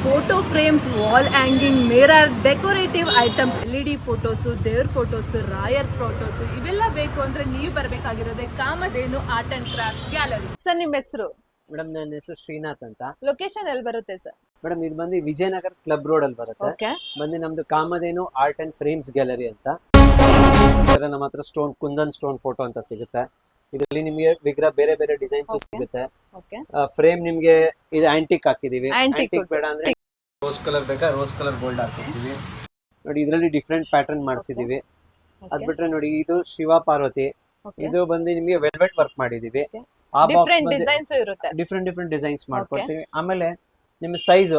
Photo frames, wall hanging, mirror, decorative items, LED photos, ದೇವ್ರ photos, ರಾಯರ್ photos ಇವೆಲ್ಲ ಬೇಕು ಅಂದ್ರೆ ನೀವು ಬರಬೇಕಾಗಿರೋದೇ Kamadhenu art and crafts gallery. Sir ನಿಮ್ಮ ಹೆಸರು? ಮೇಡಮ್ ನನ್ನ ಹೆಸರು ಶ್ರೀನಾಥ್ ಅಂತ. ಲೊಕೇಶನ್ ಎಲ್ಲಿ ಬರುತ್ತೆ ಸರ್? ಮೇಡಮ್ ಇದು ಬಂದು ವಿಜಯನಗರ ಕ್ಲಬ್ ರೋಡ್ ಅಲ್ಲಿ ಬರುತ್ತೆ. ಓಕೆ. ಬಂದು ನಮ್ದು ಕಾಮಧೇನು ಆರ್ಟ್ ಅಂಡ್ ಫ್ರೇಮ್ಸ್ ಗ್ಯಾಲರಿ ಅಂತ. ಇದರ ನಮ್ಮ ಹತ್ರ ಸ್ಟೋನ್ ಕುಂದನ್ ಸ್ಟೋನ್ ಫೋಟೋ ಅಂತ ಸಿಗುತ್ತೆ. ಇದರಲ್ಲಿ ನಿಮಗೆ ವಿಗ್ರಹ ಬೇರೆ ಬೇರೆ ಡಿಸೈನ್ಸ್ ಸಿಗುತ್ತೆ. ಫ್ರೇಮ್ ನಿಮ್ಗೆ ಇದು ಆಂಟಿಕ್ ಹಾಕಿದೀವಿ. ಆಂಟಿಕ್ ಬೇಡ ಅಂದ್ರೆ ರೋಸ್ ಕಲರ್ ಬೇಕಾ ರೋಸ್ ಕಲರ್ ಗೋಲ್ಡ್ ಹಾಕಿದೀವಿ ನೋಡಿ. ಇದರಲ್ಲಿ ಡಿಫ್ರೆಂಟ್ ಪ್ಯಾಟರ್ನ್ ಮಾಡಿಸಿದೀವಿ. ಅದ್ ಬಿಟ್ರೆ ನೋಡಿ ಇದು ಶಿವ ಪಾರ್ವತಿ. ಇದು ಬಂದು ನಿಮ್ಗೆ ವೆಲ್ವೆಟ್ ವರ್ಕ್ ಮಾಡಿದೀವಿ. ಆ ಬಾಕ್ಸ್ ಡಿಫ್ರೆಂಟ್ ಡಿಸೈನ್ಸ್ ಮಾಡ್ಕೊಡ್ತೀವಿ. ಆಮೇಲೆ ನಿಮ್ಮ ಸೈಜ್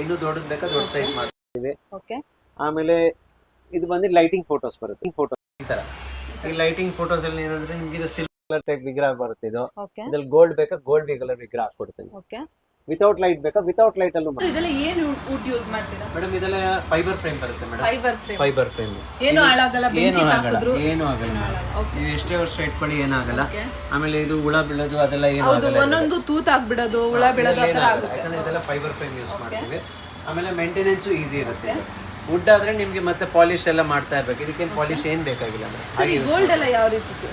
ಇನ್ನೂ ದೊಡ್ಡದು ಬೇಕಾ ದೊಡ್ಡ ಸೈಜ್ ಮಾಡ್ತೀವಿ. ಆಮೇಲೆ ಇದು ಬಂದು ಲೈಟಿಂಗ್ ಫೋಟೋಸ್ ಬರುತ್ತೆ. ಫೋಟೋ ಈ ತರ ಈ ಲೈಟಿಂಗ್ ಫೋಟೋಸ್ ಅಲ್ಲಿ ಏನಂದ್ರೆ ನಿಮ್ಗೆ ಇದು ಸಿಲ್ವರ್ ಟೈಪ್ ವಿಗ್ರಹ ಬರುತ್ತೆ. ಇದು ಇದ್ರಲ್ಲಿ ಗೋಲ್ಡ್ ಬೇಕಾ ಗೋಲ್ಡ್ ಕಲರ್ ವಿಗ್ರಹ ಹಾಕೊಡ್ತೀನಿ. ವಿತೌಟ್ ಲೈಟ್ ಬೇಕಾ ವಿತೌಟ್ ಲೈಟ್ ಅಲ್ಲೂ ಇದೆಲ್ಲ ಏನು ವುಡ್ ಯೂಸ್ ಮಾಡ್ತೀರಾ ಮೇಡಮ್? ಇದೆಲ್ಲ ಫೈಬರ್ ಫ್ರೇಮ್ ಬರುತ್ತೆ ಮೇಡಮ್. ಫೈಬರ್ ಫ್ರೇಮ್ ಏನು ಹಾಳಾಗಲ್ಲ, ಏನು ಆಗಲ್ಲ. ನೀವು ಎಷ್ಟೇ ವರ್ಷ ಇಟ್ಕೊಳ್ಳಿ ಏನಾಗಲ್ಲ. ಆಮೇಲೆ ಇದು ಹುಳ ಬೀಳೋದು ಅದೆಲ್ಲ ಏನು ಆಗಲ್ಲ. ಒಂದೊಂದು ತೂತ್ ಆಗ್ಬಿಡೋದು, ಹುಳ ಬೀಳೋದು ಯಾಕಂದ್ರೆ ಇದೆಲ್ಲ ಫೈಬರ್ ಫ್ರೇಮ್ ಯೂಸ್ ಮಾಡ್ತೀವಿ. ಆಮೇಲೆ ಮೇಂಟೆನೆನ್ಸ್ ಈಸಿ ಇರುತ್ತೆ. ವುಡ್ ಆದ್ರೆ ನಿಮ್ಗೆ ಮತ್ತೆ ಪಾಲಿಶ್ ಎಲ್ಲ ಮಾಡ್ತಾ ಇರ್ಬೇಕು. ಇದಕ್ಕೇನು ಪಾಲಿಶ್ ಏನ್ ಬೇಕಾಗಿಲ್ಲ ಮೇಡಮ್. ಗೋಲ್ಡ್ ಎಲ್ಲ ಯಾವ ರೀತಿ?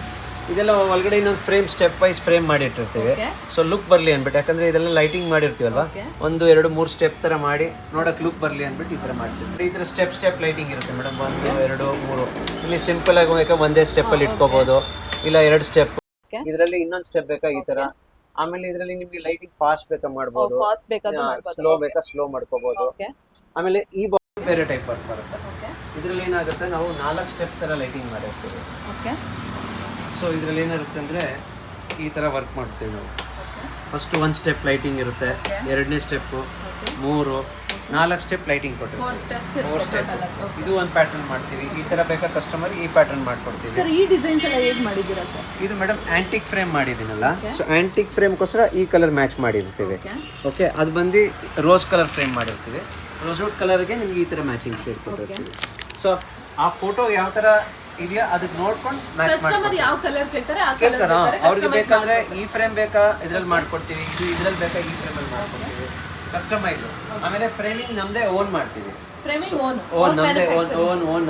ಇದೆಲ್ಲ ಒಳಗಡೆ ಇನ್ನೊಂದು ಫ್ರೇಮ್ ಸ್ಟೆಪ್ ವೈಸ್ ಫ್ರೇಮ್ ಮಾಡಿಟ್ಟಿರ್ತೀವಿ. ಸೊ ಲುಕ್ ಬರ್ಲಿ ಅನ್ಬಿಟ್ಟು, ಯಾಕಂದ್ರೆ ಇದೆಲ್ಲ ಲೈಟಿಂಗ್ ಮಾಡಿರ್ತೀವಲ್ವಾ, 1 2 3 ಸ್ಟೆಪ್ ತರ ಮಾಡಿ ನೋಡಕ್ ಲುಕ್ ಬರ್ಲಿ ಅನ್ಬಿಟ್ಟು ಈ ತರ ಮಾಡಿಸಿರ್ತೀವಿ. ಈ ತರ ಸ್ಟೆಪ್ ಲೈಟಿಂಗ್ ಇರುತ್ತೆ ಮೇಡಮ್. 1 2 3 ಇಲ್ಲಿ ಸಿಂಪಲ್ ಆಗಿ ಬೇಕಾ ಒಂದೇ ಸ್ಟೆಪ್ ಅಲ್ಲಿ ಇಟ್ಕೋಬಹುದು, ಇಲ್ಲ 2 ಸ್ಟೆಪ್. ಇದರಲ್ಲಿ ಇನ್ನೊಂದು ಸ್ಟೆಪ್ ಬೇಕಾ ಈ ತರ. ಆಮೇಲೆ ಇದರಲ್ಲಿ ನಿಮ್ಗೆ ಲೈಟಿಂಗ್ ಫಾಸ್ಟ್ ಬೇಕಾ ಮಾಡಬಹುದು, ಸ್ಲೋ ಬೇಕಾ ಸ್ಲೋ ಮಾಡ್ಕೋಬಹುದು. ಆಮೇಲೆ ಈ ಬಾಕ್ಸ್ ಬೇರೆ ಟೈಪ್ ವರ್ಕ್ ಬರುತ್ತೆ. ಇದ್ರಲ್ಲಿ ಏನಾಗುತ್ತೆ, ನಾವು 4 ಸ್ಟೆಪ್ ತರ ಲೈಟಿಂಗ್ ಮಾಡಿರ್ತೀವಿ. ಸೊ ಇದ್ರಲ್ಲಿ ಏನಿರುತ್ತೆ ಅಂದ್ರೆ ಈ ತರ ವರ್ಕ್ ಮಾಡ್ತೀವಿ ನಾವು. ಫಸ್ಟ್ 1 ಸ್ಟೆಪ್ ಲೈಟಿಂಗ್ ಇರುತ್ತೆ, 2ನೇ ಸ್ಟೆಪ್, 3 4 ಸ್ಟೆಪ್ ಲೈಟಿಂಗ್ ಕೊಟ್ಟಿರ್ತೀವಿ. 4 ಸ್ಟೆಪ್. ಇದು ಒಂದು ಪ್ಯಾಟರ್ನ್ ಮಾಡ್ತೀವಿ. ಈ ತರ ಬೇಕಾ ಕಸ್ಟಮರ್ ಈ ಪ್ಯಾಟರ್ನ್ ಮಾಡ್ಕೊಡ್ತೀವಿ. ಸರ್ ಈ ಡಿಸೈನ್ಸ್ ಎಲ್ಲ ಹೇಗೆ ಮಾಡಿದ್ದೀರಾ ಸರ್? ಇದು ಮೇಡಮ್ ಆಂಟಿಕ್ ಫ್ರೇಮ್ ಮಾಡಿದ್ದೀನಲ್ಲ. ಸೊ ಆಂಟಿಕ್ ಫ್ರೇಮ್ಗೋಸ್ಕರ ಈ ಕಲರ್ ಮ್ಯಾಚ್ ಮಾಡಿರ್ತೀವಿ. ಓಕೆ. ಅದು ಬಂದು ರೋಸ್ ಕಲರ್ ಫ್ರೇಮ್ ಮಾಡಿರ್ತೀವಿ. ರೋಸ್ವುಡ್ ಕಲರ್ಗೆ ನಿಮ್ಗೆ ಈ ತರ ಮ್ಯಾಚಿಂಗ್ ಶೇಡ್ ಕೊಟ್ಟಿರ್ತೀವಿ. ಸೊ ಆ ಫೋಟೋ ಯಾವ ತರ ಇದೆಯಾ ಅದಕ್ಕೆ ನೋಡ್ಕೊಂಡು ಮ್ಯಾಚ್ ಕಸ್ಟಮರ್ ಯಾವ ಕಲರ್ ಕೇಳ್ತಾರೆ ಆ ಕಲರ್ ಅವ್ರಿಗೆ ಬೇಕಂದ್ರೆ ಈ ಫ್ರೇಮ್ ಬೇಕಾ ಇದ್ರಲ್ಲಿ ಮಾಡ್ಕೊಡ್ತೀವಿ, ಇದು ಇದ್ರಲ್ಲಿ ಬೇಕಾ ಈ ಫ್ರೇಮ್ ಅಲ್ಲಿ ಮಾಡ್ಕೊಡ್ತೀವಿ, ಕಸ್ಟಮೈಸ್. ಆಮೇಲೆ ಫ್ರೇಮಿಂಗ್ ನಮ್ದೇ ಓನ್ ಮಾಡ್ತೀವಿ.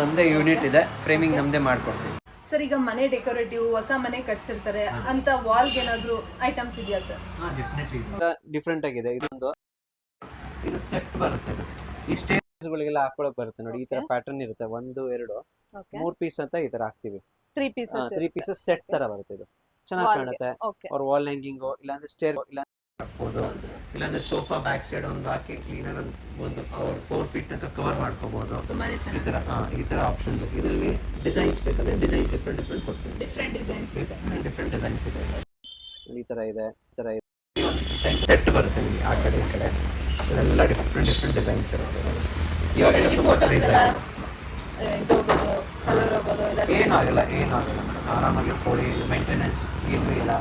ನಮ್ದೇ ಯೂನಿಟ್ ಇದೆ, ಫ್ರೇಮಿಂಗ್ ನಮ್ದೇ ಮಾಡ್ಕೊಡ್ತೀವಿ. ಸರ್ ಈಗ ಮನೆ ಡೆಕೋರೇಟಿವ್ ಹೊಸ ಮನೆ ಕಟ್ಸಿರ್ತಾರೆ ಅಂತ ವಾಲ್ಗೆ ಏನಾದ್ರು ಐಟಮ್ಸ್ ಇದೆಯಾ ಸರ್? ಡೆಫಿನೆಟ್ಲಿ ಡಿಫ್ರೆಂಟ್ ಆಗಿದೆ. ಇದು ಸೆಟ್ ಬರುತ್ತೆ. ಈ ಸ್ಟೇಜ್ಗಳಿಗೆಲ್ಲ ಹಾಕೊಳಕ್ ಬರುತ್ತೆ ನೋಡಿ. ಈ ತರ ಪ್ಯಾಟರ್ನ್ ಇರುತ್ತೆ. 1 2 3 ಪೀಸ್ ಅಂತ ಈ ತರ ಹಾಕ್ತಿವಿ. 3 ಪೀಸಸ್ ಸೆಟ್ ತರ ಬರುತ್ತೆ. ಇದು ಚೆನ್ನಾಗಿ ಕಾಣುತ್ತೆ. ಅವ್ರ ವಾಲ್ ಹ್ಯಾಂಗಿಂಗ್ ಇಲ್ಲಾಂದ್ರೆ ಸ್ಟೇರ್ ಇಲ್ಲಾಂದ್ರೆ ಸೋಫಾ ಬ್ಯಾಕ್ ಸೈಡ್ ಒಂದು ಹಾಕಿ ಕ್ಲೀನರ್ ಒಂದು 4 ಫೀಟ್ ತನಕ ಕವರ್ ಮಾಡ್ಕೋಬಹುದು. ಈ ತರ ಆಪ್ಷನ್ಸ್. ಇದರಲ್ಲಿ ಡಿಸೈನ್ಸ್ ಬೇಕಾದ್ರೆ ಡಿಸೈನ್ಸ್ ಡಿಫ್ರೆಂಟ್ ಕೊಡ್ತೀವಿ. ಡಿಫ್ರೆಂಟ್ ಡಿಸೈನ್ಸ್ ಇದೆ. ಈ ತರ ಇದೆ. ಸೆಟ್ ಬರುತ್ತೆ ನಿಮಗೆ ಆ ಕಡೆ ಈ ಕಡೆ. ಇದೆಲ್ಲ ಡಿಫ್ರೆಂಟ್ ಡಿಸೈನ್ಸ್ ಇರುತ್ತೆ. ಇವಾಗ ಏನಾಗಲ್ಲ ಆರಾಮಾಗಿ ಕೊಡಿ. ಮೇಂಟೆನೆನ್ಸ್ ಏನೂ ಇಲ್ಲ.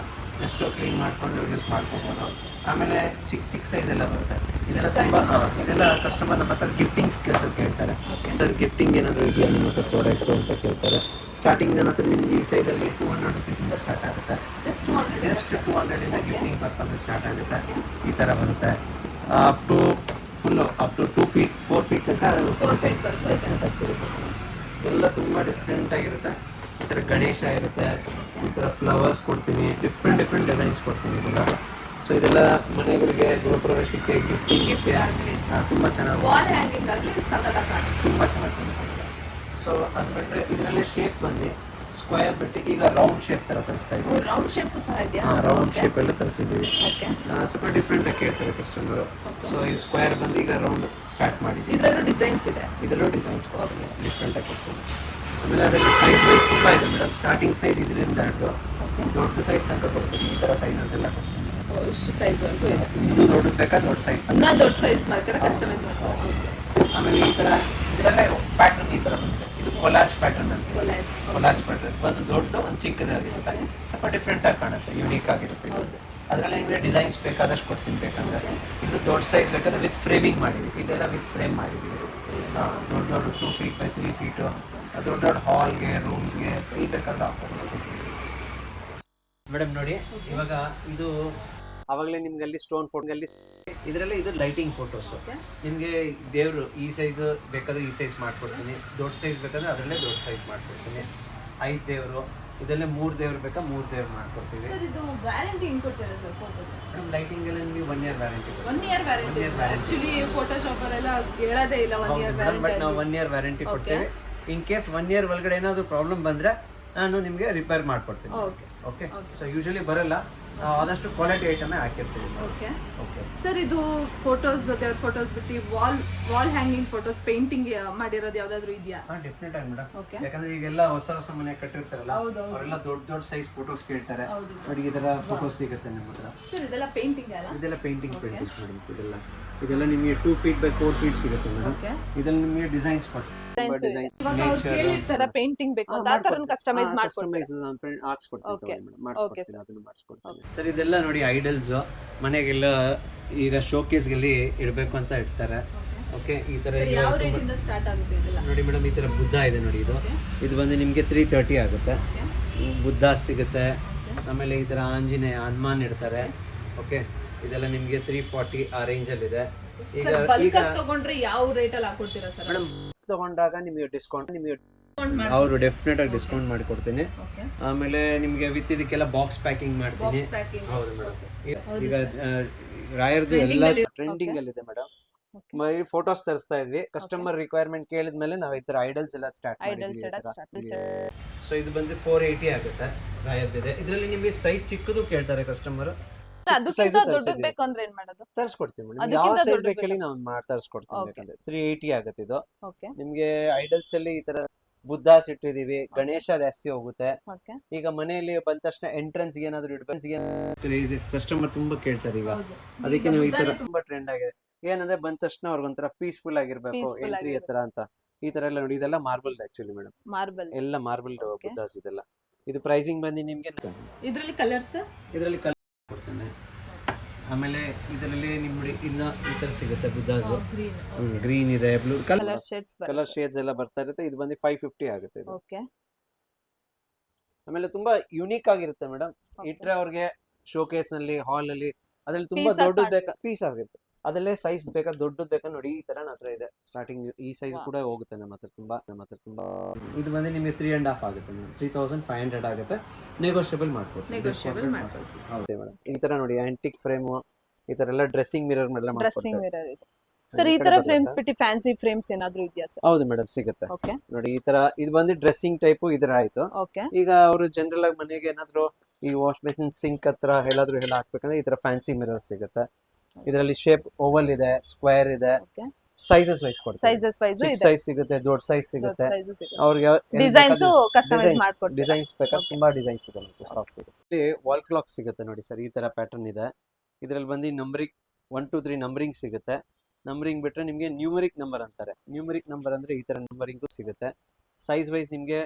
ಎಷ್ಟು ಕ್ಲೀನ್ ಮಾಡ್ಕೊಂಡು ಯೂಸ್ ಮಾಡ್ಕೋಬೋದು. ಆಮೇಲೆ ಚಿಕ್ಕ ಸೈಜ್ ಎಲ್ಲ ಬರುತ್ತೆ. ಇದೆಲ್ಲ ಕಸ್ಟಮರ್ ನಮ್ಮ ಹತ್ರ ಗಿಫ್ಟಿಂಗ್ ಸ್ಕಿಲ್ಸ್ ಕೇಳ್ತಾರೆ. ಸರ್ ಗಿಫ್ಟಿಂಗ್ ಏನಾದರೂ ಇದೆಯಾ ನಿಮ್ಮ ಹತ್ರ ಪ್ರಾಡಕ್ಟು ಅಂತ ಕೇಳ್ತಾರೆ. ಸ್ಟಾರ್ಟಿಂಗ್ ನನ್ನ ಹತ್ರ ನಿಮ್ಗೆ ಈ ಸೈಜಲ್ಲಿ 200 ರುಪೀಸಿಂದ ಸ್ಟಾರ್ಟ್ ಆಗುತ್ತೆ. ಜಸ್ಟ್ 200 ಇಂದ ಗಿಫ್ಟಿಂಗ್ ಪರ್ಪಸ್ ಸ್ಟಾರ್ಟ್ ಆಗುತ್ತೆ. ಈ ಥರ ಬರುತ್ತೆ. ಅಪ್ ಟು 2 ಫೀಟ್ 4 ಫೀಟ್ ತನಕ ಸಿಗುತ್ತೆ. ಎಲ್ಲ ತುಂಬ ಡಿಫ್ರೆಂಟ್ ಆಗಿರುತ್ತೆ. ಈ ಥರ ಗಣೇಶ ಇರುತ್ತೆ, ಈ ಥರ ಫ್ಲವರ್ಸ್ ಕೊಡ್ತೀನಿ, ಡಿಫ್ರೆಂಟ್ ಡಿಸೈನ್ಸ್ ಕೊಡ್ತೀನಿ ಇದೆಲ್ಲ. ಸೊ ಇದೆಲ್ಲ ಮನೆಗಳಿಗೆ ಗೃಹಪ್ರವೇಶಕ್ಕೆ ಗಿಫ್ಟಿಂಗ್ಗೆ ತುಂಬ ಚೆನ್ನಾಗಿ ತುಂಬ ಚೆನ್ನಾಗಿ. ಸೊ ಅದು ಬಿಟ್ಟರೆ ಇದರಲ್ಲಿ ಶೇಪ್ ಬಂದು ಸ್ಕ್ವೇರ್ ಬಿಟ್ಟು ಈಗ ರೌಂಡ್ ಶೇಪ್ ಥರ ತರಿಸ್ತಾ ಇದ್ದೀವಿ. ರೌಂಡ್ ಶೇಪ್ ಎಲ್ಲ ತರಿಸಿದ್ದೀವಿ. ಸ್ವಲ್ಪ ಡಿಫ್ರೆಂಟ್ ಆಗಿ ಕೇಳ್ತಾರೆ ಕಸ್ಟಮರು. ಸೊ ಈ ಸ್ಕ್ವೇರ್ ಬಂದು ಈಗ ರೌಂಡ್ ಸ್ಟಾರ್ಟ್ ಮಾಡಿದ್ದೀವಿ. ಇದರಲ್ಲೂ ಡಿಸೈನ್ಸ್ ಕೊಡ್ತೀನಿ, ಡಿಫ್ರೆಂಟ್ ಆಗಿ ಕೊಡ್ತೀನಿ. ಆಮೇಲೆ ಅದರಲ್ಲಿ ಸೈಜ್ ವೈಸ್ ತುಂಬ ಇದೆ ಮೇಡಮ್. ಸ್ಟಾರ್ಟಿಂಗ್ ಸೈಜ್ ಇದರಿಂದ ದೊಡ್ಡ ಸೈಜ್ ತನಕ ಕೊಡ್ತೀನಿ. ಈ ಥರ ಸೈಜಸ್ ಎಲ್ಲ ಕೊಡ್ತೀನಿ. ಇನ್ನೂ ದೊಡ್ಡದು ಬೇಕಾ ದೊಡ್ಡ ಸೈಜ್ ಆಮೇಲೆ ಈ ಥರ ಇದೆಲ್ಲ ಪ್ಯಾಟರ್ನ್ ಈ ಥರ ಬಂದಿದೆ. ಇದು ಕೊಲಾಜ್ ಪ್ಯಾಟರ್ನ್ ಅಂತ. ಕೊಲಾಜ್ ಪ್ಯಾಟರ್ನ್ ಒಂದು ದೊಡ್ಡ ಒಂದು ಚಿಕ್ಕದಾಗಿರುತ್ತೆ. ಸ್ವಲ್ಪ ಡಿಫ್ರೆಂಟ್ ಆಗಿ ಕಾಣುತ್ತೆ, ಯೂನಿಕ್ ಆಗಿರುತ್ತೆ. ಅದರಲ್ಲಿ ನಿಮಗೆ ಡಿಸೈನ್ಸ್ ಬೇಕಾದಷ್ಟು ಕೊಡ್ತೀನಿ. ಬೇಕಂದ್ರೆ ಇದು ದೊಡ್ಡ ಸೈಜ್ ಬೇಕಾದ್ರೆ ವಿತ್ ಫ್ರೇಮಿಂಗ್ ಮಾಡಿದ್ದೀವಿ. ಇದೆಲ್ಲ ವಿತ್ ಫ್ರೇಮ್ ಮಾಡಿದ್ದೀವಿ. ದೊಡ್ಡ 2 ಫೀಟ್ ಬೈ 3 ಫೀಟು ದೊಡ್ಡ ಹಾಲ್ಗೆ ರೂಮ್ಸ್ಗೆ ಈ ಬೇಕಾದ್ರೆ ಹಾಕೋದು. ಮೇಡಮ್ ನೋಡಿ, ಇವಾಗ ಇದು ಅವಾಗಲೇ ನಿಮ್ಗೆ ಅಲ್ಲಿ ಸ್ಟೋನ್ ಫೋಟೋ ಅಲ್ಲಿ ಇದರಲ್ಲಿ ಇದು ಲೈಟಿಂಗ್ ಫೋಟೋಸ್. ನಿಮಗೆ ದೇವರು ಈ ಸೈಜ್ ಬೇಕಾದ್ರೆ ಈ ಸೈಜ್ ಮಾಡ್ಕೊಡ್ತೀನಿ, ದೊಡ್ಡ ಸೈಜ್ ಬೇಕಾದ್ರೆ ಅದರಲ್ಲೇ ದೊಡ್ಡ ಸೈಜ್ ಮಾಡ್ಕೊಡ್ತೀನಿ. 5 ದೇವರು ಇದರಲ್ಲೇ 3 ದೇವ್ರು ಬೇಕಾ 3 ದೇವ್ರು ಮಾಡ್ಕೊಡ್ತೀವಿ. ಸರ್ ಇದು ವ್ಯಾರಂಟಿ ಹೆಂಗ್ ಕೊಡ್ತೀರಾ ಸರ್ ಫೋಟೋ? ಮೇಡಮ್ ಲೈಟಿಂಗ್ ಅಲ್ಲಿ ನಿಮಗೆ 1 year warranty. 1 year warranty. Actually Photoshop ಅವರೆಲ್ಲ ಹೇಳೋದೇ ಇಲ್ಲ 1 ಇಯರ್ ವ್ಯಾರಂಟಿ. ಬಟ್ ನಾವು 1 ಇಯರ್ ವ್ಯಾರಂಟಿ ಕೊಡ್ತೀವಿ. ಇನ್ ಕೇಸ್ 1 ಇಯರ್ ಒಳಗಡೆ ಏನಾದರೂ ಪ್ರಾಬ್ಲಮ್ ಬಂದ್ರೆ ನಾನು ನಿಮಗೆ ರಿಪೇರ್ ಮಾಡ್ಕೊಡ್ತೀನಿ. ಓಕೆ. ಸೊ ಯೂಶಲಿ ಬರಲ್ಲ, ಆದಷ್ಟು ಕ್ವಾಲಿಟಿ ಐಟಮೇ ಹಾಕಿರ್ತೀವಿ. ಓಕೆ. ಸರ್ ಇದು ಫೋಟೋಸ್ ದೇವ್ರ ಫೋಟೋಸ್ ಬಿಟ್ಟು ವಾಲ್ ಹ್ಯಾಂಗಿಂಗ್ ಫೋಟೋಸ್ ಪೇಂಟಿಂಗ್ ಮಾಡಿರೋದು ಯಾವ್ದಾದ್ರು ಇದೆಯಾ? ಡೆಫಿನೆಟ್ ಆಗಿ ಮೇಡಮ್. ಯಾಕಂದ್ರೆ ಈಗೆಲ್ಲ ಹೊಸ ಮನೆ ಕಟ್ಟಿರ್ತಾರಲ್ಲ, ಅವರೆಲ್ಲ ದೊಡ್ಡ ಸೈಜ್ ಫೋಟೋಸ್ ಕೇಳ್ತಾರೆ. ನೋಡಿ ಈ ತರ ಫೋಟೋಸ್ ಸಿಗುತ್ತೆ ನಿಮ್ಮ ಹತ್ರ. ಸರ್ ಇದೆಲ್ಲ ಪೇಂಟಿಂಗ್ ಅಲ್ಲ? ಇದೆಲ್ಲ ಪೇಂಟಿಂಗ್ ಮೇಡಮ್. ಇದೆಲ್ಲ ನಿಮಗೆ 2 feet by 4 feet ಸಿಗುತ್ತೆ ಮೇಡಮ್. ಇದರಲ್ಲಿ ನಿಮಗೆ ಡಿಸೈನ್ಸ್ ಕೊಡ್ತೀವಿ. ಪೇಂಟಿಂಗ್ ಬೇಕು ಅಂತ ಆ ತರ ಕಸ್ಟಮೈಸ್ ಮಾಡ್ಕೊಡ್ತೀವಿ. ಸರ್ ಇದೆಲ್ಲ ನೋಡಿ ಐಡಲ್ಸ್ ಮನೆಗೆಲ್ಲ ಈಗ ಶೋಕೇಸ್ಗೆಲ್ಲಿ ಇಡಬೇಕು ಅಂತ ಇಡ್ತಾರೆ. ಓಕೆ. ಈ ತರ ಯಾವ ರೇಟಿಂದ ಸ್ಟಾರ್ಟ್ ಆಗುತ್ತೆ ಇದೆಲ್ಲ? ನೋಡಿ ಮೇಡಮ್, ಈ ತರ ಬುದ್ಧ ಇದೆ ನೋಡಿ. ಇದು ಬಂದು ನಿಮಗೆ 330 ಆಗುತ್ತೆ. ಬುದ್ಧ ಸಿಗುತ್ತೆ. ಆಮೇಲೆ ಈ ತರ ಆಂಜನೇಯ ಹನುಮಾನ್ ಇಡ್ತಾರೆ. ಓಕೆ. ಇದೆಲ್ಲ ನಿಮಗೆ 340 ಆ ರೇಂಜ್ ಅಲ್ಲಿ ಇದೆ. ಈಗ ತಗೊಂಡ್ರೆ ಯಾವ ರೇಟ್ ಅಲ್ಲಿ ಹಾಕೊಡ್ತೀರಾ ಸರ್? ಮೇಡಮ್ ತಗೊಂಡಾಗ ನಿಮಗೆ ಡಿಸ್ಕೌಂಟ್ ಅವರು ಡೆಫಿನೆಟ್ ಆಗಿ ಡಿಸ್ಕೌಂಟ್ ಮಾಡಿ ಕೊಡ್ತೀನಿ. ಆಮೇಲೆ ನಿಮಗೆ ವಿತ್ ಇದಕ್ಕೆಲ್ಲ ಬಾಕ್ಸ್ ಪ್ಯಾಕಿಂಗ್ ಮಾಡ್ತೀನಿ. ಹೌದು ಮೇಡಮ್. ಈಗ ರಾಯರ್ದು ಎಲ್ಲ ಟ್ರೆಂಡಿಂಗ್ ಅಲ್ಲಿ ಇದೆ ಮೇಡಮ್. ಫೋಟೋಸ್ ತರಿಸ್ತಾ ಇದ್ವಿ, ಕಸ್ಟಮರ್ ರಿಕ್ವೈರ್ಮೆಂಟ್ ಕೇಳಿದ್ಮೇಲೆ ನಾವು ಈ ತರ ಐಡಲ್ಸ್ ಎಲ್ಲ ಸ್ಟಾರ್ಟ್ ಮಾಡಿದ್ವಿ. ಸೊ ಇದು ಬಂದು 480 ಆಗುತ್ತೆ ರಾಯರ್ದಿದೆ. ಇದರಲ್ಲಿ ನಿಮಗೆ ಸೈಜ್ ಚಿಕ್ಕದು ಕೇಳ್ತಾರೆ ಕಸ್ಟಮರ್. ತರಿಸ್ಕೊಡ್ತೀವಿ ಮೇಡಮ್. ಯಾವ ಸೈಜ್ ಬೇಕಲ್ಲಿ ನಾವು ತರಿಸ್ಕೊಡ್ತೀವಿ. ಬೇಕಂದ್ರೆ 380 ಆಗುತ್ತೆ ಇದು. ನಿಮ್ಗೆ ಐಡಲ್ಸ್ ಅಲ್ಲಿ ಈ ತರ ಬುದ್ಧಾಸ್ ಇಟ್ಟಿದೀವಿ. ಗಣೇಶ ಜಾಸ್ತಿ ಹೋಗುತ್ತೆ. ಈಗ ಮನೆಯಲ್ಲಿ ಬಂದ ತಕ್ಷಣ ಎಂಟ್ರೆನ್ಸ್ ಗೆ ಏನಾದ್ರು ಕಸ್ಟಮರ್ ತುಂಬಾ ಕೇಳ್ತಾರೆ ಈಗ. ಅದಕ್ಕೆ ನಾವು ಈ ತರ ತುಂಬಾ ಟ್ರೆಂಡ್ ಆಗಿದೆ. ಏನಂದ್ರೆ ಬಂದ ತಕ್ಷಣ ಅವ್ರಿಗೊಂಥರ ಪೀಸ್ಫುಲ್ ಆಗಿರ್ಬೇಕು ಎಂಟ್ರಿ ಹತ್ರ ಅಂತ. ಈ ತರ ಎಲ್ಲ ನೋಡಿ, ಇದೆಲ್ಲ ಮಾರ್ಬಲ್ ಆಕ್ಚುಲಿ ಮೇಡಮ್. ಎಲ್ಲ ಮಾರ್ಬಲ್ ಬುದ್ಧಾಸ್ ಇದೆಲ್ಲ. ಇದು ಪ್ರೈಸಿಂಗ್ ಬಂದು ನಿಮ್ಗೆ ಇದರಲ್ಲಿ ಕಲರ್ಸ್ ಕೊಡ್ತೇನೆ. ಆಮೇಲೆ ಇದರಲ್ಲಿ ನಿಮ್ಗೆ ಇನ್ನ ಈ ತರ ಸಿಗುತ್ತೆ ಬುದ್ಧಾಸು. ಗ್ರೀನ್ ಇದೆ, ಬ್ಲೂ ಕಲರ್ ಶೇಡ್ಸ್ ಎಲ್ಲ ಬರ್ತಾ ಇರುತ್ತೆ. ಇದು ಬಂದು 550 ಆಗುತ್ತೆ ಇದು. ಆಮೇಲೆ ತುಂಬಾ ಯುನೀಕ್ ಆಗಿರುತ್ತೆ ಮೇಡಮ್. ಇಟ್ರೆ ಅವ್ರಿಗೆ ಶೋಕೇಸ್ ನಲ್ಲಿ, ಹಾಲ್ ಅಲ್ಲಿ ಅದ್ರಲ್ಲಿ ತುಂಬಾ ದೊಡ್ಡದು ಬೇಕಾ ಪೀಸ್ ಆಗುತ್ತೆ. ಅದಲ್ಲೇ ಸೈಜ್ ಬೇಕಾ ದೊಡ್ಡದು ಬೇಕಾ ನೋಡಿ, ಈ ತರ ನನ್ನ ಹತ್ರ ಇದೆ. ಸ್ಟಾರ್ಟಿಂಗ್ ಈ ಸೈಜ್ ಕೂಡ ಹೋಗುತ್ತೆ ನಮ್ಮ ಹತ್ರ ತುಂಬಾ. ಇದು ಬಂದು ನಿಮಗೆ 3.5 ಆಗುತ್ತೆ ಮೇಡಮ್. 3500 ಆಗುತ್ತೆ. ನೆಗೋಷಿಯಬಲ್ ಮಾಡ್ಕೊಡ್ತೀವಿ. ಹೌದೇ ಮೇಡಮ್. ಈ ತರ ನೋಡಿ ಆಂಟಿಕ್ ಫ್ರೇಮ್, ಈ ತರ ಎಲ್ಲ ಡ್ರೆಸ್ಸಿಂಗ್ ಮಿರರ್ ಎಲ್ಲ ಮಾಡ್ಕೊಡ್ತೀವಿ. ಸರ್ ಈ ತರ ಫ್ರೇಮ್ಸ್ ಬಿಟ್ಟು ಫ್ಯಾನ್ಸಿ ಫ್ರೇಮ್ಸ್ ಏನಾದ್ರು ಇದೆಯಾ ಸರ್? ಹೌದು ಮೇಡಮ್, ಸಿಗುತ್ತೆ. ನೋಡಿ ಈ ತರ ಇದು ಬಂದು ಡ್ರೆಸ್ಸಿಂಗ್ ಟೈಪ್ ಇದರ ಆಯ್ತು. ಈಗ ಅವರು ಜನರಲ್ ಆಗಿ ಮನೆಗೆ ಏನಾದ್ರು ಈ ವಾಶ್ ಬೇಸಿನ್ ಸಿಂಕ್ ಹತ್ರ ಎಲ್ಲಾದ್ರೂ ಎಲ್ಲ ಹಾಕ್ಬೇಕಂದ್ರೆ ಈ ತರ ಫ್ಯಾನ್ಸಿ ಮಿರರ್ ಸಿಗುತ್ತೆ. ಇದರಲ್ಲಿ ಶೇಪ್ ಓವಲ್ ಇದೆ, ಸ್ಕ್ವೇರ್ ಇದೆ. ಸೈಜಸ್ ವೈಸ್ ಕೊಡ್ತೀವಿ. ಸೈಜ್ ಸಿಗುತ್ತೆ, ದೊಡ್ಡ ಸೈಜ್ ಸಿಗುತ್ತೆ. ಅವ್ರಿಗೆ ಡಿಸೈನ್ಸ್ ಬೇಕಾದ್ರೆ ತುಂಬಾ ಡಿಸೈನ್ಸ್ ಸಿಗುತ್ತೆ, ಸ್ಟಾಕ್ ಸಿಗುತ್ತೆ. ವಾಲ್ ಕ್ಲಾಕ್ ಸಿಗುತ್ತೆ ನೋಡಿ ಸರ್, ಈ ತರ ಪ್ಯಾಟರ್ನ್ ಇದೆ. ಇದರಲ್ಲಿ ಬಂದು ನಂಬರಿಂಗ್ 1 2 3 ನಂಬರಿಂಗ್ ಸಿಗುತ್ತೆ. ನಂಬರಿಂಗ್ ಬಿಟ್ರೆ ನಿಮಗೆ ನ್ಯೂಮರಿಕ್ ನಂಬರ್ ಅಂತಾರೆ. ನ್ಯೂಮರಿಕ್ ನಂಬರ್ ಅಂದ್ರೆ ಈ ತರ ನಂಬರಿಂಗು ಸಿಗುತ್ತೆ. ಸೈಜ್ ವೈಸ್ ನಿಮಗೆ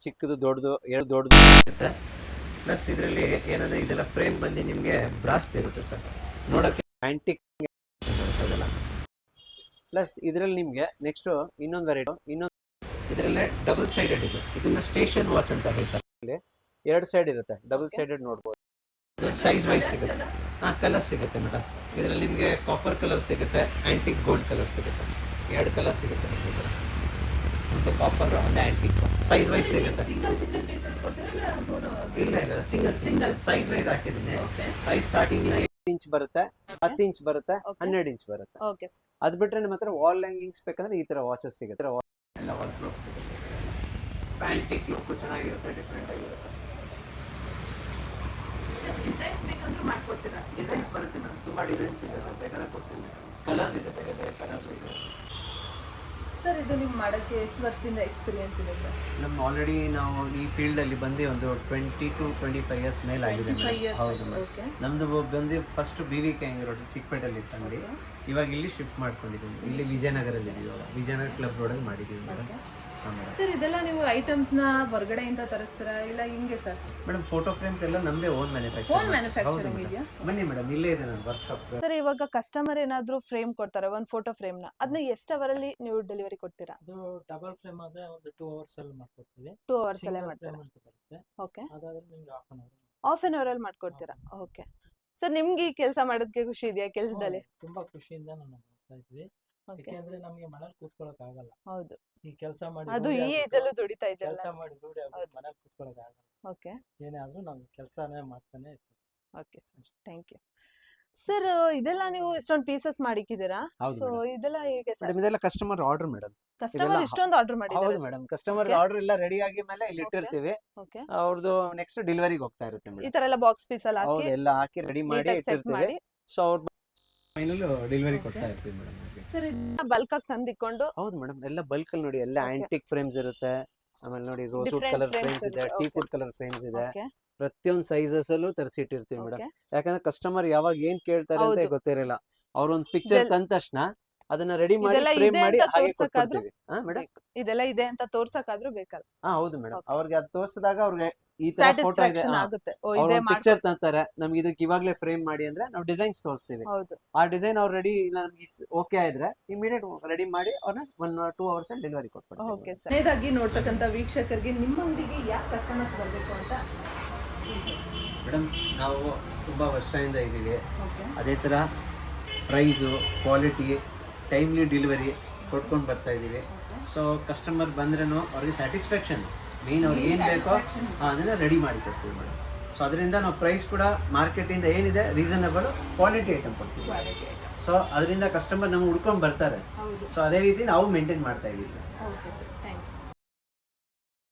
ಚಿಕ್ಕದು ದೊಡ್ಡದು ಎರಡು ದೊಡ್ಡದು ಸಿಗುತ್ತೆ. ಪ್ಲಸ್ ಇದರಲ್ಲಿ ಏನಂದ್ರೆ ಇದೆಲ್ಲ ಫ್ರೇಮ್ ಬಂದು ನಿಮಗೆ ಬ್ರಾಸ್ ಇರುತ್ತೆ ಸರ್, ನೋಡಕ್ಕೆ ಆಂಟಿಕ್ ಅದೆಲ್ಲ. ಪ್ಲಸ್ ಇದರಲ್ಲಿ ನಿಮಗೆ ನೆಕ್ಸ್ಟ್ ಇನ್ನೊಂದು ವೆರೈಟಿ, ಇದರಲ್ಲೇ ಡಬಲ್ ಸೈಡೆಡ್ ಇದೆ. ಇದನ್ನ ಸ್ಟೇಷನ್ ವಾಚ್ ಅಂತ ಹೇಳ್ತಾರೆ. ಇಲ್ಲಿ 2 ಸೈಡ್ ಇರುತ್ತೆ, ಡಬಲ್ ಸೈಡೆಡ್ ನೋಡ್ಬೋದು. ಸೈಜ್ ವೈಸ್ ಸಿಗುತ್ತೆ. ಕಲರ್ ಸಿಗುತ್ತೆ ಮೇಡಮ್. ಇದರಲ್ಲಿ ನಿಮಗೆ ಕಾಪರ್ ಕಲರ್ ಸಿಗುತ್ತೆ, ಆಂಟಿಕ್ ಗೋಲ್ಡ್ ಕಲರ್ ಸಿಗುತ್ತೆ. 2 ಕಲರ್ ಸಿಗುತ್ತೆ. ಒಂದು ಕಾಪರ್, ಒಂದು ಆಂಟಿಕ್. ಸೈಜ್ ವೈಸ್ ಸಿಗುತ್ತೆ. ಇಲ್ಲ ಸಿಂಗಲ್ ಸೈಜ್ ವೈಸ್ ಹಾಕಿದ್ದೀನಿ. ಸೈಜ್ ಸ್ಟಾರ್ಟಿಂಗ್ 8 ಇಂಚ್ ಬರುತ್ತೆ, 10 ಇಂಚ್ ಬರುತ್ತೆ, 12 ಇಂಚ್ ಬರುತ್ತೆ. ಅದ್ ಬಿಟ್ರೆ ನಮ್ಮ ಹತ್ರ ವಾಲ್ ಹ್ಯಾಂಗಿಂಗ್ಸ್ ಬೇಕಂದ್ರೆ ಈ ತರ ವಾಚಸ್ ಸಿಗುತ್ತೆ. ಎಲ್ಲ ವಾಲ್ ಕ್ಲಾಕ್ ಸಿಗುತ್ತೆ. ಆಂಟಿಕ್ ಲುಕ್ ಚೆನ್ನಾಗಿರುತ್ತೆ, ಡಿಫ್ರೆಂಟ್ ಆಗಿರುತ್ತೆ. ಡಿಸೈನ್ಸ್ ಬೇಕಂದ್ರೆ ಮಾಡ್ಕೊಡ್ತೀರಾ? ಡಿಸೈನ್ಸ್ ಬರುತ್ತೆ ಮೇಡಮ್, ತುಂಬಾ ಡಿಸೈನ್ಸ್ ಇದೆ, ಬೇಕಾದ್ರೆ ಕೊಡ್ತೀನಿ. ಕಲರ್ಸ್ ಇದೆ, ಬೇರೆ ಕಲರ್ಸ್ ಇದೆ. ಸರ್ ಇದು ನೀವು ಮಾಡೋಕ್ಕೆ ಎಷ್ಟು ವರ್ಷದಿಂದ ಎಕ್ಸ್ಪೀರಿಯನ್ಸ್ ಇದೆ ಸರ್? ನಮ್ಮ ಆಲ್ರೆಡಿ ನಾವು ಈ ಫೀಲ್ಡ್ ಅಲ್ಲಿ ಬಂದು ಒಂದು 20 to 25 ಇಯರ್ಸ್ ಮೇಲೆ ಆಗಿದೆ. ಹೌದು ಮೇಡಮ್. ನಮ್ದು ಬಂದು ಫಸ್ಟ್ BVK ರೋಡ್ ಚಿಕ್ಕಪೇಟೆಯಲ್ಲಿ ಇತ್ತು ಅಂಗಡಿ. ಇವಾಗ ಇಲ್ಲಿ ಶಿಫ್ಟ್ ಮಾಡ್ಕೊಂಡಿದ್ದೀವಿ. ಇಲ್ಲಿ ವಿಜಯನಗರಲ್ಲಿ ಇದೀವಿ. ವಿಜಯನಗರ ಕ್ಲಬ್ ರೋಡಲ್ಲಿ ಮಾಡಿದ್ದೀವಿ ಮೇಡಮ್. ಸರ್ ಇದೆಲ್ಲ ನೀವು ಐಟಮ್ಸ್ ನ ಹೊರಗಡೆಯಿಂದ ತರಿಸ್ತೀರಾ ಇಲ್ಲ ಹಿಂಗೆ ಸರ್? ಮೇಡಮ್ ಫೋಟೋ ಫ್ರೇಮ್ಸ್ ಎಲ್ಲ ನಮ್ಮದೇ ಓನ್ ಮ್ಯಾನುಫ್ಯಾಕ್ಚರಿಂಗ್ ಇದೆಯಾ? ಬನ್ನಿ ಮೇಡಮ್, ಇಲ್ಲೇ ಇದೆ ನನ್ನ ವರ್ಕ್ಶಾಪ್. ಸರ್ ಇವಾಗ ಕಸ್ಟಮರ್ ಏನಾದ್ರು ಫ್ರೇಮ್ ಕೊಡ್ತಾರೆ, ಒಂದು ಫೋಟೋ ಫ್ರೇಮ್ ನ, ಅದನ್ನ ಎಷ್ಟು ಅವರಲ್ಲಿ ನೀವು ಡೆಲಿವರಿ ಕೊಡ್ತೀರಾ? ಅದು ಡಬಲ್ ಫ್ರೇಮ್ ಆದ್ರೆ ಒಂದು 2 hours ಅಲ್ಲಿ ಮಾಡ್ಕೊಡ್ತೀವಿ. 2 hours ಅಲ್ಲೇ ಮಾಡ್ತೀರಾ? ಓಕೆ. ಅದಾದ್ರೆ ನಿಮಗೆ half an hour ಅಲ್ಲಿ ಮಾಡ್ಕೊಡ್ತೀರಾ. ಓಕೆ. ಸರ್ ನಿಮ್ಗೆ ಈ ಕೆಲಸ ಮಾಡೋದಕ್ಕೆ ಖುಷಿ ಇದೆಯಾ ಕೆಲಸದಲ್ಲಿ? ತುಂಬಾ ಖುಷಿಯಿಂದ ನಾವು ಮಾಡ್ತಾ ಇದ್ವಿ. ಓಕೆ. ಯಾಕೆಂದ್ರೆ ನಮ್ಗೆ ಮನೇಲಿ ಕೂತ್ಕೊಳಕ್ ಆಗಲ್ಲ. ಹೌದು, ಈ ಕೆಲಸ ಮಾಡಿ ಅದು ಈ ಏಜ್ ಅಲ್ಲೂ ದುಡಿತಾ ಇದ್ದಲ್ಲ. ಕೆಲಸ ಮಾಡಿ ರೂಢಿ ಹೌದು. ಮನೇಲಿ ಕೂತ್ಕೊಳಕ್ ಆಗಲ್ಲ. ಓಕೆ ಏನೇ ಆದ್ರೂ ನಾವು ಕೆಲಸನೇ ಮಾಡ್ತಾನೆ ಇರ್ತೀವಿ. Okay sir, thank you. Sir ಇದೆಲ್ಲ ನೀವು ಇಷ್ಟೊಂದು ಪೀಸಸ್ ಮಾಡಿಕ್ಕಿದ್ದೀರಾ? ಹೌದು ಸೊ madam. ಇದೆಲ್ಲ ಹೇಗೆ ಸರ್? ಮೇಡಮ್ ಇದೆಲ್ಲ ಕಸ್ಟಮರ್ ಆರ್ಡರ್ ಮೇಡಮ್. ಕಸ್ಟಮರ್ ಇದೆಲ್ಲ ಇಷ್ಟೊಂದು ಆರ್ಡರ್ ಹೌದು ಮಾಡಿದ್ದಾರೆ? Madam, customer Okay. ಆರ್ಡರ್ ಎಲ್ಲ ರೆಡಿ ಆಗಿ ಮೇಲೆ ಇಲ್ಲಿ ಇಟ್ಟಿರ್ತೀವಿ. ಓಕೆ. ಅವ್ರದ್ದು ನೆಕ್ಸ್ಟ್ ಡೆಲಿವರಿಗೆ ಹೋಗ್ತಾ ಇರುತ್ತೆ ಈ ಮೇಡಮ್. ತರ ಎಲ್ಲ ಬಾಕ್ಸ್ ಪೀಸ್ ಎಲ್ಲ ಹೌದು, ಹಾಕಿ ಎಲ್ಲ ಹಾಕಿ ರೆಡಿ ಮಾಡಿ ನೀಟಾಗಿ ಸೆಟ್ ಇಟ್ಟಿರ್ತೀವಿ. ಮಾಡಿ. ಸೊ ಅವ್ರ ಫೈನಲ್ ಡೆಲಿವರಿ ಕೊಡ್ತಾ ಇರ್ತೀವಿ ಮೇಡಮ್. ಸರ್ ಇದನ್ನ ಬಲ್ಕ್ ಆಗಿ ತಂದಿಕೊಂಡು ಹೌದು ಮೇಡಮ್, ಎಲ್ಲ ಬಲ್ಕ್ ಅಲ್ಲಿ ನೋಡಿ, ಎಲ್ಲ Okay. ಆಂಟಿಕ್ ಫ್ರೇಮ್ಸ್ ಇರುತ್ತೆ. ಆಮೇಲೆ ನೋಡಿ rosewood Different colour frames frames ಇದೆ, ಇರುತ್ತೆ. ಟೀ Okay. ಕುಡ್ ಕಲರ್ ಫ್ರೇಮ್ಸ್ ಇದೆ. ಓಕೆ ಪ್ರತಿಯೊಂದು ಸೈಜಸ್ ಅಲ್ಲೂ ತರಿಸಿಟ್ಟಿರ್ತೀವಿ ಮೇಡಮ್. ಓಕೆ. ಯಾಕಂದ್ರೆ ಕಸ್ಟಮರ್ ಯಾವಾಗ ಏನ್ ಕೇಳ್ತಾರೆ ಅಂತ ಹೌದು. ಗೊತ್ತಿರಲ್ಲ. ಅವ್ರೊಂದು ಪಿಕ್ಚರ್ ಇದೆಲ್ಲ- ತಂದ ತಕ್ಷಣ ಅದನ್ನ ರೆಡಿ ಮಾಡಿ ಇದೆಲ್ಲ ಫ್ರೇಮ್ ಇದೆ ಮಾಡಿ ಅಂತ ಹಾಗೆ ತೋರ್ಸಕ್ಕಾದ್ರೂ ಕೊಡ್ತೀವಿ. ಹಾ ಮೇಡಮ್. ಇದೆಲ್ಲ ಇದೆ ಅಂತ ತೋರ್ಸಕ್ಕಾದ್ರೂ ಬೇಕಲ್ಲ, ಹೌದು ಮೇಡಮ್, Okay. ಅವ್ರಿಗೆ ಅದು ತೋರಿಸಿದಾಗ ಅವ್ರಿಗೆ ಈ ತರ ಫೋಟೋ ಇದೆ, ಸ್ಯಾಟಿಸ್ಫ್ಯಾಕ್ಷನ್ ಆಗುತ್ತೆ. ಓ ಅವ್ರ ಇದೆ ಪಿಕ್ಚರ್ ತಂತಾರೆ, ನಮ್ಗೆ ಇದಕ್ಕೆ ಇವಾಗ್ಲೇ ಫ್ರೇಮ್ ಮಾಡಿ ಅಂದ್ರೆ ನಾವು ಡಿಸೈನ್ಸ್ ತೋರಿಸ್ತೀವಿ. ಹೌದು. ಆ ಡಿಸೈನ್ ಅವ್ರು ರೆಡಿ ನಮ್ಗೆ ಓಕೆ ಆದ್ರೆ ಇಮಿಡಿಯೇಟ್ ರೆಡಿ ಮಾಡಿ ಅವ್ರನ್ನ 1-2 ಅವರ್ಸ್ ಅಲ್ಲಿ ಡೆಲಿವರಿ ಕೊಟ್ಬಿಡ್ತೀವಿ. Okay sir. ಕೊನೆಯದಾಗಿ ನೋಡ್ತಕ್ಕಂಥ ವೀಕ್ಷಕರಿಗೆ ನಿಮ್ಮ ಅಂಗಡಿಗೆ ಯಾಕೆ ಕಸ್ಟಮರ್ಸ್ ಬರಬೇಕು ಅಂತ? ಮೇಡಮ್, ನಾವು ತುಂಬಾ ವರ್ಷದಿಂದ ಇದ್ದೀವಿ. ಓಕೆ ಅದೇ ತರ ಪ್ರೈಸು, ಕ್ವಾಲಿಟಿ, ಟೈಮ್ಲಿ ಡೆಲಿವರಿ ಕೊಟ್ಕೊಂಡು ಬರ್ತಾ ಇದ್ದೀವಿ. ಸೊ ಕಸ್ಟಮರ್ ಬಂದ್ರೂ ಅವ್ರಿಗೆ ಸ್ಯಾಟಿಸ್ಫ್ಯಾಕ್ಷನ್ ಮೇನ್, ಅವ್ರಿಗೆ ಏನು ಬೇಕೋ ಅದನ್ನ ರೆಡಿ ಮಾಡಿ ಕೊಡ್ತೀವಿ ಮೇಡಮ್. ಸೊ ಅದರಿಂದ ನಾವು ಪ್ರೈಸ್ ಕೂಡ ಮಾರ್ಕೆಟಿಂದ ಏನಿದೆ ರೀಸನಬಲ್ ಕ್ವಾಲಿಟಿ ಐಟಮ್ ಕೊಡ್ತೀವಿ. ಸೊ ಅದರಿಂದ ಕಸ್ಟಮರ್ ನಮ್ಗೆ ಹುಡ್ಕೊಂಡು ಬರ್ತಾರೆ. ಹೌದು. ಸೊ ಅದೇ ರೀತಿ ನಾವು ಮೇಂಟೈನ್ ಮಾಡ್ತಾ ಇದ್ದೀವಿ. Okay sir.